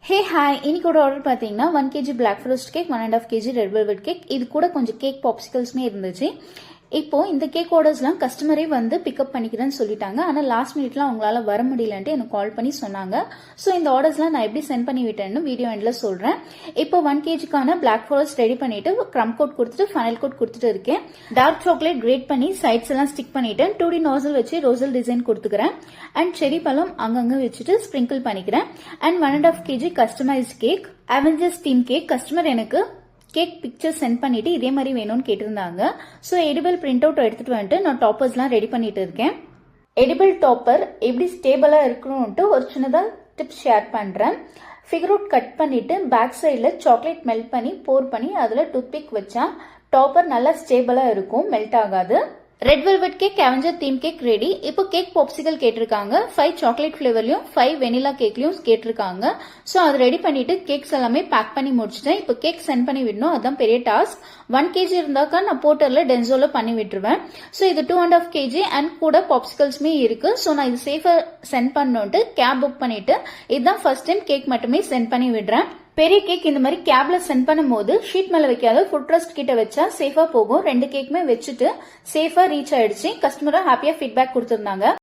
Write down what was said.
Hey hi, இன்னைக்கு order பார்த்தீங்கன்னா 1 kg black forest cake, 1.5 kg red velvet cake, இது கூட கொஞ்சம் கேக் பாப்சிகல்ஸ்மே இருந்துச்சு. இப்போ இந்த கேக் ஆர்டர்ஸ்லாம் கஸ்டமரே வந்து பிக்கப் பண்ணிக்கிறேன்னு சொல்லிட்டாங்க. ஆனால் லாஸ்ட் மினிட்லாம் அவங்களால வர முடியலன்ட்டு எனக்கு கால் பண்ணி சொன்னாங்க. ஸோ இந்த ஆர்டர்ஸ்லாம் நான் எப்படி சென்ட் பண்ணி விட்டேன்னு வீடியோ எண்டில் சொல்கிறேன். இப்போ 1 kgக்கான பிளாக் ஃபாரஸ்ட் ரெடி பண்ணிட்டு க்ரம் கோட் கொடுத்துட்டு ஃபனல் கோட் கொடுத்துட்டு இருக்கேன். டார்க் சாக்லேட் கிரேட் பண்ணி சைட்ஸ் எல்லாம் ஸ்டிக் பண்ணிட்டேன். 2D நாசல் வச்சு ரோசல் டிசைன் கொடுத்துக்கிறேன். அண்ட் செரி பழம் அங்கங்கே வச்சுட்டு ஸ்ப்ரிங்கிள் பண்ணிக்கிறேன். And 1.5 kg customised cake, Avengers theme cake. Customer எனக்கு கேக் பிக்சர் சென்ட் பண்ணிட்டு இதே மாதிரி வேணும்னு கேட்டிருந்தாங்க. ஸோ எடிபிள் பிரிண்ட் அவுட் எடுத்துட்டு வந்துட்டு நான் டாப்பர்ஸ்லாம் ரெடி பண்ணிட்டு இருக்கேன். எடிபிள் டாப்பர் எப்படி ஸ்டேபிளா இருக்கணும்ட்டு ஒரு சின்னதாக டிப்ஸ் ஷேர் பண்றேன். ஃபிகர் அவுட் கட் பண்ணிட்டு பேக் சைடில் சாக்லேட் மெல்ட் பண்ணி போர் பண்ணி அதில் டூத்பிக் வச்சா டாப்பர் நல்லா ஸ்டேபிளா இருக்கும், மெல்ட் ஆகாது. Red velvet cake, Avenger theme cake ready. இப்போ கேக் பாப்சிகல் கேட்டிருக்காங்க. 5 சாக்லேட் ஃபிளேவர்லயும் 5 வெனிலா கேக்லயும் கேட்டிருக்காங்க. ஸோ அதை ரெடி பண்ணிட்டு கேக்ஸ் எல்லாமே பேக் பண்ணி முடிச்சிட்டேன். இப்போ கேக் சென்ட் பண்ணி விடணும், அதுதான் பெரிய டாஸ்க். 1 kg இருந்தாக்கா நான் போர்ட்டர்ல டென்சோல பண்ணி விட்டுருவேன். ஸோ இது 2.5 kg அண்ட் கூட பாப்சிகல்ஸ்மே இருக்கு. ஸோ நான் இது சேஃபா சென்ட் பண்ணோன்ட்டு கேப் புக் பண்ணிட்டு இதுதான் ஃபர்ஸ்ட் டைம் கேக் மட்டுமே சென்ட் பண்ணி விடுறேன். பெரிய கேக் இந்த மாதிரி கேப்ல சென்ட் பண்ணும்போது ஷீட் மேல வைக்காத ஃபுட் ட்ரஸ்ட் கிட்ட வச்சா சேஃபா போகும். 2 கேக்குமே வச்சுட்டு சேஃபா ரீச் ஆயிடுச்சு. கஸ்டமரா ஹாப்பியா ஃபீட்பேக் கொடுத்திருந்தாங்க.